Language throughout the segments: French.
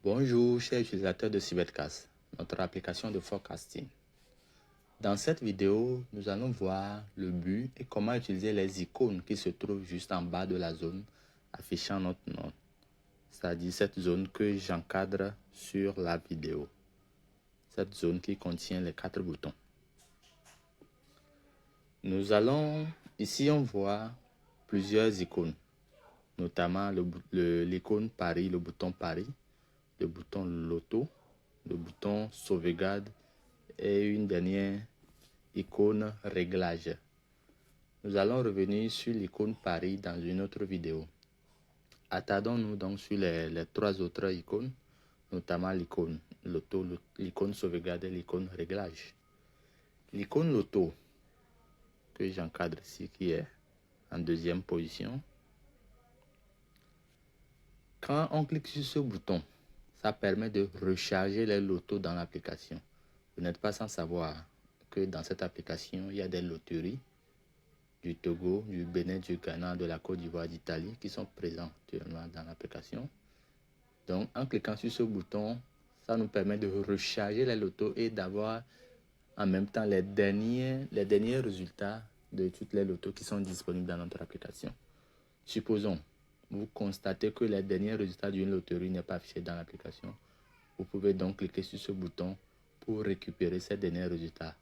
Bonjour chers utilisateurs de Cybetcast, notre application de forecasting. Dans cette vidéo, nous allons voir le but et comment utiliser les icônes qui se trouvent juste en bas de la zone affichant notre nom, c'est-à-dire cette zone que j'encadre sur la vidéo, cette zone qui contient les 4 boutons. Ici on voit plusieurs icônes, notamment l'icône Paris, le bouton Paris, le bouton Loto, le bouton Sauvegarde et une dernière icône Réglage. Nous allons revenir sur l'icône Paris dans une autre vidéo. Attardons-nous donc sur les 3 autres icônes, notamment l'icône Loto, l'icône Sauvegarde et l'icône Réglage. L'icône Loto, que j'encadre ici, qui est en deuxième position. Quand on clique sur ce bouton, ça permet de recharger les lotos dans l'application. Vous n'êtes pas sans savoir que dans cette application, il y a des loteries du Togo, du Bénin, du Ghana, de la Côte d'Ivoire, d'Italie qui sont présents actuellement dans l'application. Donc, en cliquant sur ce bouton, ça nous permet de recharger les lotos et d'avoir en même temps les derniers résultats de toutes les lotos qui sont disponibles dans notre application. Supposons, vous constatez que les derniers résultats d'une loterie n'est pas affiché dans l'application. Vous pouvez donc cliquer sur ce bouton pour récupérer ces derniers résultats,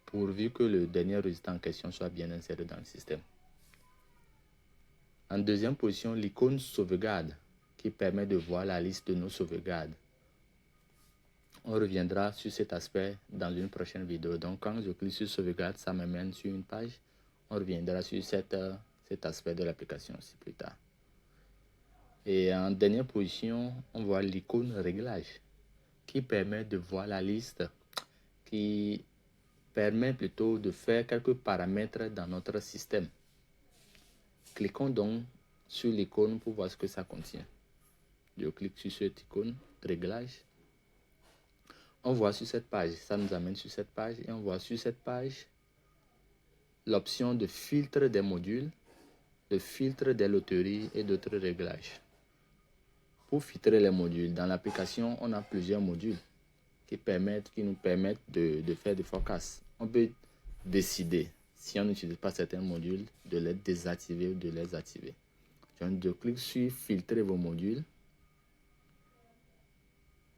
pourvu que le dernier résultat en question soit bien inséré dans le système. En deuxième position, l'icône sauvegarde qui permet de voir la liste de nos sauvegardes. On reviendra sur cet aspect dans une prochaine vidéo. Donc quand je clique sur sauvegarde, ça me mène sur une page. On reviendra sur cet aspect de l'application aussi plus tard. Et en dernière position, on voit l'icône réglage qui permet de voir la liste, qui permet plutôt de faire quelques paramètres dans notre système. Cliquons donc sur l'icône pour voir ce que ça contient. Je clique sur cette icône, réglage. On voit sur cette page, ça nous amène sur cette page et on voit sur cette page l'option de filtre des modules, le filtre des loteries et d'autres réglages. Pour filtrer les modules, dans l'application, on a plusieurs modules qui nous permettent de faire des forecasts. On peut décider, si on n'utilise pas certains modules, de les désactiver ou de les activer. Je clique sur filtrer vos modules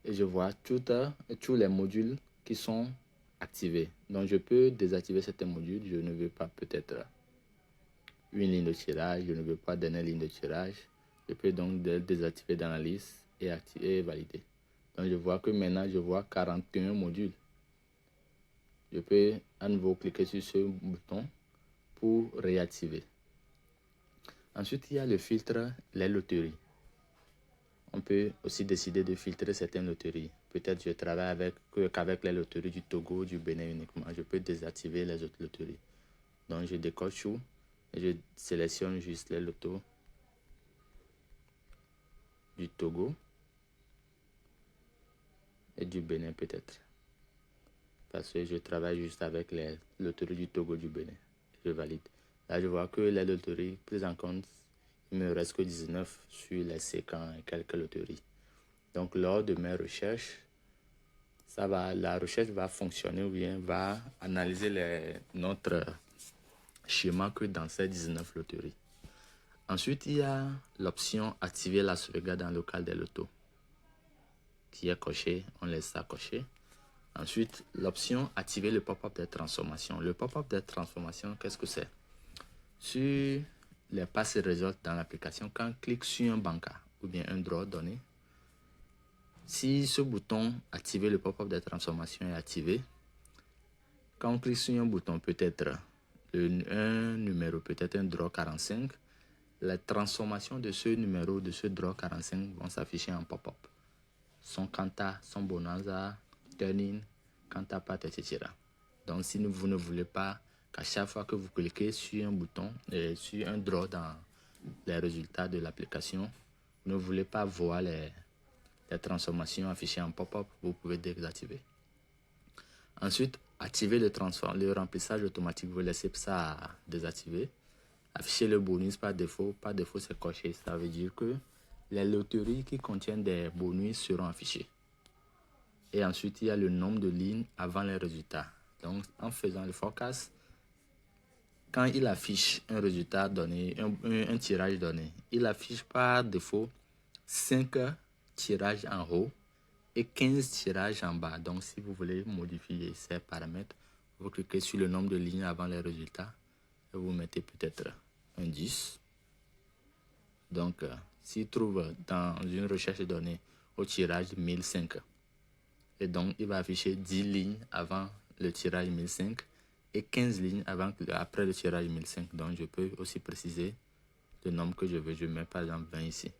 et je vois tous les modules qui sont activés. Donc je peux désactiver certains modules. Je ne veux pas peut-être une ligne de tirage, je ne veux pas dernière ligne de tirage. Je peux donc désactiver dans la liste et valider. Donc je vois que maintenant je vois 41 modules. Je peux à nouveau cliquer sur ce bouton pour réactiver. Ensuite, il y a le filtre les loteries. On peut aussi décider de filtrer certaines loteries. Peut-être je travaille qu'avec les loteries du Togo, du Bénin uniquement. Je peux désactiver les autres loteries. Donc je décoche tout et je sélectionne juste les lotos du Togo et du Bénin peut-être. Parce que je travaille juste avec les loteries du Togo, du Bénin. Je valide. Là, je vois que les loteries prises en compte, il me reste que 19 sur les 50 et quelques loteries. Donc, lors de mes recherches, la recherche va fonctionner ou bien va analyser notre schéma que dans ces 19 loteries. Ensuite, il y a l'option activer la sauvegarde dans le local des lotos qui est coché, on laisse ça cocher. Ensuite, l'option activer le pop-up des transformations. Le pop-up des transformations, qu'est-ce que c'est? Sur les pass et results dans l'application, quand on clique sur un banca ou bien un draw donné, si ce bouton activer le pop-up des transformations est activé, quand on clique sur un bouton, peut-être un numéro, peut-être un draw 45, les transformations de ce numéro, de ce draw 45 vont s'afficher en pop-up. Son Kanta, son Bonanza, Turning, Kanta Pat, etc. Donc si vous ne voulez pas qu'à chaque fois que vous cliquez sur un bouton, sur un draw dans les résultats de l'application, vous ne voulez pas voir les transformations affichées en pop-up, vous pouvez désactiver. Ensuite, activer le remplissage automatique, vous laissez ça désactiver. Afficher le bonus par défaut c'est coché. Ça veut dire que Les loteries qui contiennent des bonus seront affichées. Et ensuite, il y a le nombre de lignes avant les résultats. Donc, en faisant le forecast, quand il affiche un résultat donné, un tirage donné, il affiche par défaut 5 tirages en haut et 15 tirages en bas. Donc, si vous voulez modifier ces paramètres, vous cliquez sur le nombre de lignes avant les résultats et vous mettez peut-être un 10. Donc, s'il trouve dans une recherche de données au tirage 1005, et donc il va afficher 10 lignes avant le tirage 1005 et 15 lignes après le tirage 1005. Donc, je peux aussi préciser le nombre que je veux. Je mets par exemple 20 ici.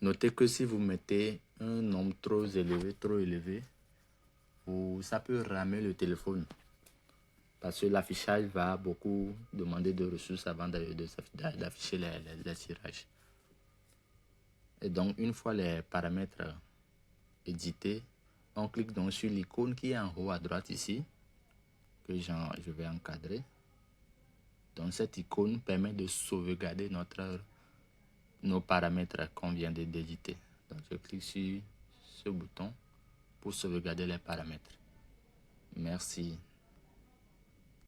Notez que si vous mettez un nombre trop élevé, ça peut ramer le téléphone. Parce que l'affichage va beaucoup demander de ressources avant d'afficher les tirages. Et donc, une fois les paramètres édités, on clique donc sur l'icône qui est en haut à droite ici, que je vais encadrer. Donc, cette icône permet de sauvegarder nos paramètres qu'on vient d'éditer. Donc, je clique sur ce bouton pour sauvegarder les paramètres. Merci.